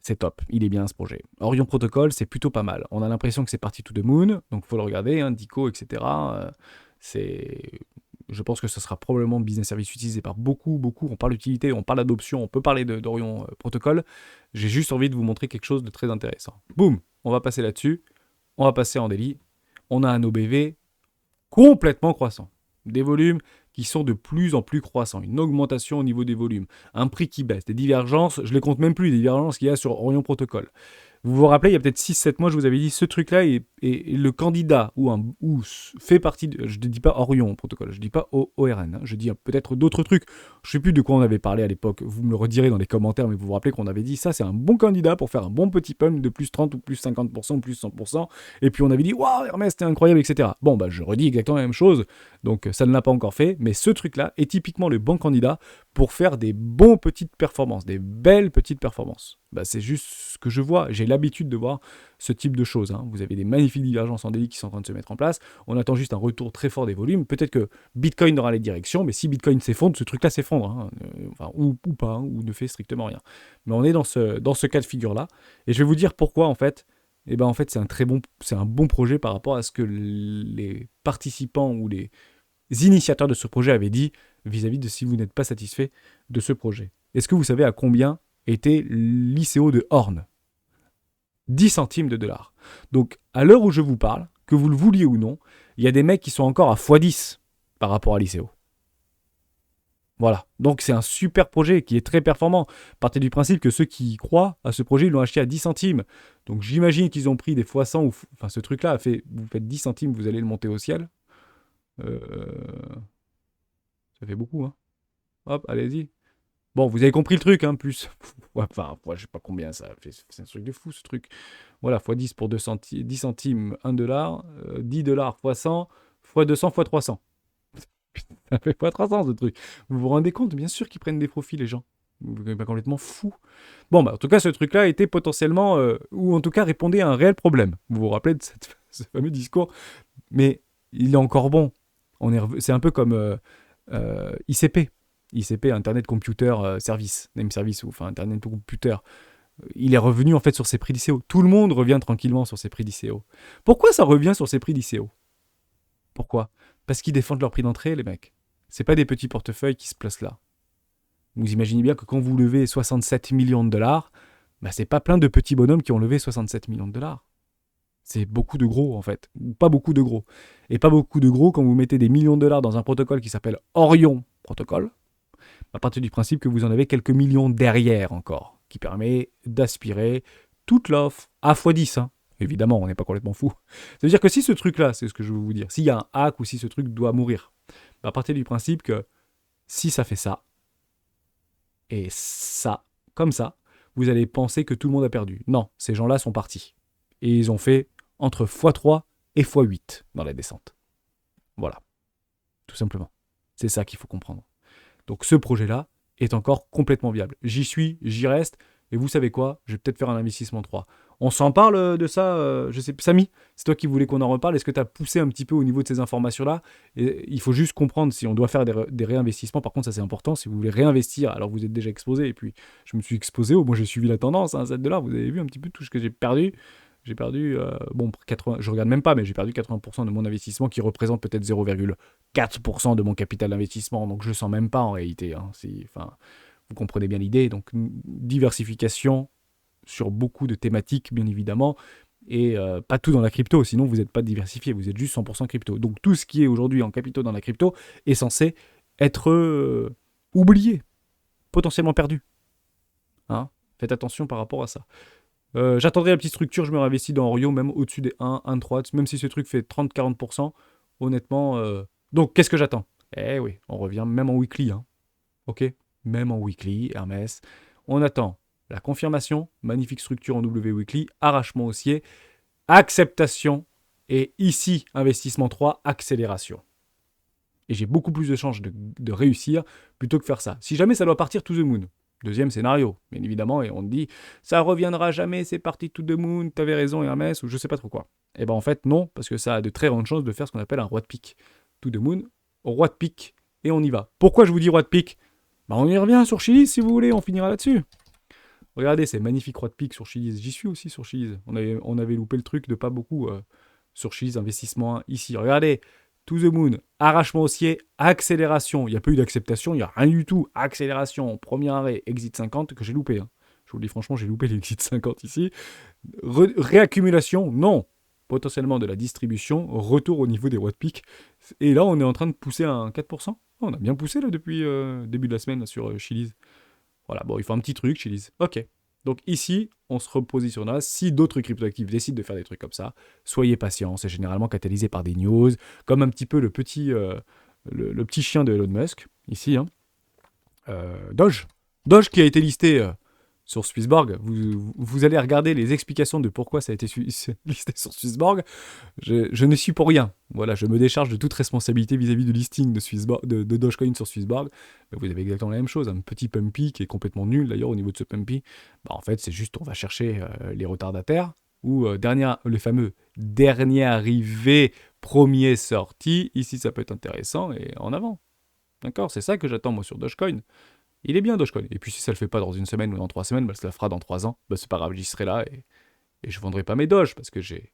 C'est top, il est bien ce projet. Orion Protocol, c'est plutôt pas mal. On a l'impression que c'est parti to the moon, donc faut le regarder, hein, Dico, etc. Je pense que ce sera probablement business service utilisé par beaucoup. On parle d'utilité, on parle d'adoption, on peut parler d'Orion Protocol. J'ai juste envie de vous montrer quelque chose de très intéressant. Boum, on va passer là-dessus, on va passer en daily. On a un OBV complètement croissant. Des volumes qui sont de plus en plus croissants, une augmentation au niveau des volumes, un prix qui baisse, des divergences, je les compte même plus, des divergences qu'il y a sur Orion Protocol. Vous vous rappelez, il y a peut-être 6-7 mois, je vous avais dit, ce truc-là est le candidat ou fait partie, je ne dis pas Orion Protocol, je ne dis pas ORN, hein, je dis peut-être d'autres trucs. Je ne sais plus de quoi on avait parlé à l'époque, vous me le redirez dans les commentaires, mais vous vous rappelez qu'on avait dit, ça c'est un bon candidat pour faire un bon petit pump de plus 30 ou plus 50% ou plus 100%, et puis on avait dit, waouh Hermès, c'était incroyable, etc. Bon, bah je redis exactement la même chose, donc ça ne l'a pas encore fait, mais ce truc-là est typiquement le bon candidat pour faire des bons petites performances, des belles petites performances. Bah, c'est juste ce que je vois. J'ai l'habitude de voir ce type de choses. Hein. Vous avez des magnifiques divergences en daily qui sont en train de se mettre en place. On attend juste un retour très fort des volumes. Peut-être que Bitcoin aura les directions, mais si Bitcoin s'effondre, ce truc-là s'effondre. Hein. Ou pas, hein, ou ne fait strictement rien. Mais on est dans ce cas de figure-là. Et je vais vous dire pourquoi, en fait. Et ben en fait, c'est un bon projet par rapport à ce que les participants ou les initiateurs de ce projet avaient dit vis-à-vis de si vous n'êtes pas satisfait de ce projet. Est-ce que vous savez à combien était l'ICO de Horn? 10 centimes de dollars. Donc, à l'heure où je vous parle, que vous le vouliez ou non, il y a des mecs qui sont encore à x10 par rapport à l'ICO. Voilà. Donc, c'est un super projet qui est très performant. Partez du principe que ceux qui y croient à ce projet, ils l'ont acheté à 10 centimes. Donc, j'imagine qu'ils ont pris des x100 ou... Enfin, ce truc-là a fait... Vous faites 10 centimes, vous allez le monter au ciel. Ça fait beaucoup, hein. Hop, allez-y. Bon, vous avez compris le truc, hein, plus. Enfin, je sais pas combien ça fait. C'est un truc de fou, ce truc. Voilà, x10 pour 10 centimes, 1 $, 10 $ x 100, x 200, x 300. Ça fait x 300, ce truc. Vous vous rendez compte? Bien sûr qu'ils prennent des profits, les gens. Vous n'êtes pas complètement fou. Bon, bah, en tout cas, ce truc-là était potentiellement, ou en tout cas répondait à un réel problème. Vous vous rappelez de ce fameux discours? Mais il est encore bon. C'est un peu comme ICP. ICP, Internet Computer Service, Name Service, ou enfin Internet Computer. Il est revenu en fait sur ses prix d'ICO. Tout le monde revient tranquillement sur ses prix d'ICO. Pourquoi ça revient sur ses prix d'ICO? Pourquoi? Parce qu'ils défendent leur prix d'entrée, les mecs. C'est pas des petits portefeuilles qui se placent là. Vous imaginez bien que quand vous levez 67 millions de dollars, bah c'est pas plein de petits bonhommes qui ont levé 67 millions de dollars. C'est beaucoup de gros, en fait. Ou pas beaucoup de gros. Et pas beaucoup de gros quand vous mettez des millions de dollars dans un protocole qui s'appelle Orion Protocol, à partir du principe que vous en avez quelques millions derrière encore, qui permet d'aspirer toute l'offre à x10. Hein. Évidemment, on n'est pas complètement fou. Ça veut dire que si ce truc-là, c'est ce que je veux vous dire, s'il y a un hack ou si ce truc doit mourir, à partir du principe que si ça fait ça, et ça, comme ça, vous allez penser que tout le monde a perdu. Non, ces gens-là sont partis. Et ils ont fait entre x3 et x8 dans la descente. Voilà. Tout simplement. C'est ça qu'il faut comprendre. Donc ce projet-là est encore complètement viable. J'y suis, j'y reste, et vous savez quoi? Je vais peut-être faire un investissement 3. On s'en parle de ça, je sais, Samy, c'est toi qui voulais qu'on en reparle. Est-ce que tu as poussé un petit peu au niveau de ces informations-là? Et il faut juste comprendre si on doit faire des réinvestissements. Par contre, ça c'est important. Si vous voulez réinvestir, alors vous êtes déjà exposé. Et puis, je me suis exposé. Moi, j'ai suivi la tendance. Hein, cette de là, vous avez vu un petit peu tout ce que j'ai perdu. J'ai perdu, 80, je regarde même pas, mais j'ai perdu 80% de mon investissement qui représente peut-être 0,4% de mon capital d'investissement. Donc, je le sens même pas en réalité. Hein, vous comprenez bien l'idée. Donc, diversification sur beaucoup de thématiques, bien évidemment, et pas tout dans la crypto, sinon vous n'êtes pas diversifié, vous êtes juste 100% crypto. Donc tout ce qui est aujourd'hui en capitaux dans la crypto est censé être oublié, potentiellement perdu. Hein, faites attention par rapport à ça. J'attendrai la petite structure, je me réinvestis dans Orio, même au-dessus des 1, 1,3, même si ce truc fait 30-40%, honnêtement. Donc qu'est-ce que j'attends? Eh oui, on revient même en weekly. Hein. Ok? Même en weekly, Hermès. On attend la confirmation, magnifique structure en W weekly, arrachement haussier, acceptation, et ici, investissement 3, accélération. Et j'ai beaucoup plus de chances de réussir plutôt que faire ça. Si jamais ça doit partir to the moon, deuxième scénario, bien évidemment, et on te dit, ça reviendra jamais, c'est parti to the moon, t'avais raison Hermès, ou je sais pas trop quoi. Et ben en fait, non, parce que ça a de très grandes chances de faire ce qu'on appelle un roi de pique. To the moon, roi de pique, et on y va. Pourquoi je vous dis roi de pique? Bah on y revient sur Chiliz si vous voulez, on finira là-dessus. Regardez, c'est magnifique roi de pique sur Chiliz. J'y suis aussi sur Chiliz. On avait loupé le truc de pas beaucoup sur Chiliz, investissement 1 ici. Regardez, to the moon, arrachement haussier, accélération. Il n'y a pas eu d'acceptation, il n'y a rien du tout. Accélération, premier arrêt, exit 50 que j'ai loupé. Hein. Je vous le dis franchement, j'ai loupé l'exit 50 ici. Réaccumulation, non. Potentiellement de la distribution, retour au niveau des rois de pique. Et là, on est en train de pousser à un 4%. On a bien poussé là depuis début de la semaine là, sur Chiliz. Voilà, bon, il faut un petit truc, Chiliz. Ok. Donc ici, on se repositionnera. Si d'autres cryptoactifs décident de faire des trucs comme ça, soyez patients. C'est généralement catalysé par des news, comme un petit peu le petit chien de Elon Musk, ici. Hein. Doge. Doge qui a été listé sur Swissborg. Vous allez regarder les explications de pourquoi ça a été listé sur Swissborg. Je ne suis pour rien. Voilà, je me décharge de toute responsabilité vis-à-vis du listing de Dogecoin sur Swissborg. Mais vous avez exactement la même chose. Un petit pumpy qui est complètement nul d'ailleurs au niveau de ce pumpy. Bah, en fait, c'est juste on va chercher les retardataires ou le fameux dernier arrivé, premier sorti. Ici, ça peut être intéressant et en avant. D'accord, c'est ça que j'attends moi sur Dogecoin. Il est bien Dogecoin. Et puis si ça le fait pas dans une semaine ou dans 3 semaines, bah, ça le fera dans 3 ans. Bah, c'est pas grave, j'y serai là et je vendrai pas mes Doge parce que j'ai.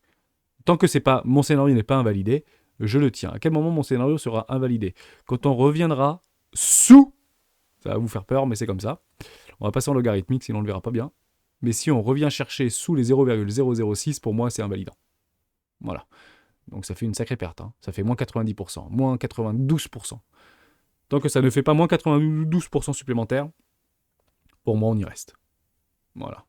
Tant que mon scénario n'est pas invalidé, je le tiens. À quel moment mon scénario sera invalidé? Quand on reviendra sous. Ça va vous faire peur, mais c'est comme ça. On va passer en logarithmique, sinon on le verra pas bien. Mais si on revient chercher sous les 0,006, pour moi c'est invalidant. Voilà. Donc ça fait une sacrée perte. Hein. Ça fait moins 90%, moins 92%. Tant que ça ne fait pas moins 92% supplémentaire, pour moi, on y reste. Voilà.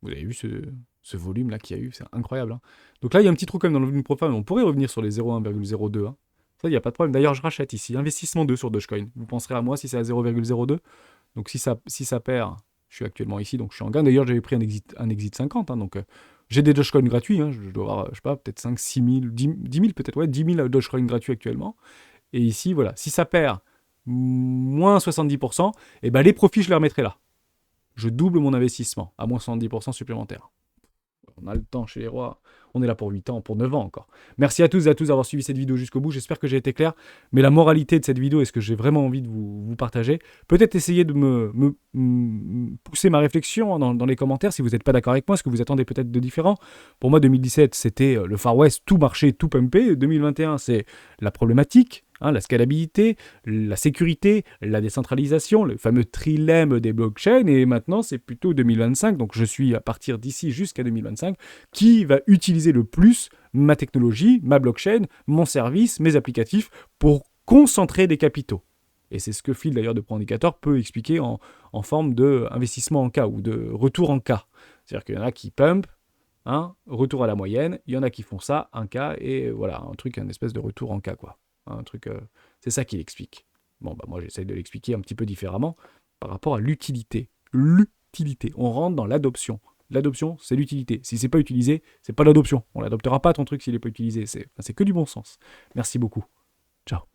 Vous avez vu ce volume-là qu'il y a eu, c'est incroyable. Hein. Donc là, il y a un petit trou quand même dans le volume profile, on pourrait revenir sur les 0,1,02. Hein. Ça, il n'y a pas de problème. D'ailleurs, je rachète ici. Investissement 2 sur Dogecoin. Vous penserez à moi si c'est à 0,02. Donc si ça perd, je suis actuellement ici, donc je suis en gain. D'ailleurs, j'avais pris un exit 50. Hein, donc j'ai des Dogecoin gratuits. Hein, je dois avoir, je sais pas, peut-être 5, 6 000, 10 000 peut-être. Ouais, 10 000 Dogecoin gratuits actuellement. Et ici, voilà, si ça perd moins 70%, et ben les profits, je les remettrai là. Je double mon investissement à moins 70% supplémentaire. On a le temps chez les rois. On est là pour 8 ans, pour 9 ans encore. Merci à tous et à tous d'avoir suivi cette vidéo jusqu'au bout. J'espère que j'ai été clair. Mais la moralité de cette vidéo et ce que j'ai vraiment envie de vous partager, peut-être essayer de me pousser ma réflexion dans les commentaires si vous n'êtes pas d'accord avec moi, ce que vous attendez peut-être de différent. Pour moi, 2017, c'était le Far West, tout marché, tout pumpé. 2021, c'est la problématique. La scalabilité, la sécurité, la décentralisation, le fameux trilemme des blockchains, et maintenant c'est plutôt 2025, donc je suis à partir d'ici jusqu'à 2025, qui va utiliser le plus ma technologie, ma blockchain, mon service, mes applicatifs, pour concentrer des capitaux. Et c'est ce que Phil d'ailleurs de ProIndicator peut expliquer en forme d'investissement en K ou de retour en K. C'est-à-dire qu'il y en a qui pump, retour à la moyenne, il y en a qui font ça, 1K, et voilà, un espèce de retour en K, quoi. C'est ça qu'il explique. Bon, moi j'essaie de l'expliquer un petit peu différemment par rapport à l'utilité. L'utilité. On rentre dans l'adoption. L'adoption, c'est l'utilité. Si c'est pas utilisé, c'est pas l'adoption. On l'adoptera pas ton truc s'il est pas utilisé. C'est que du bon sens. Merci beaucoup. Ciao.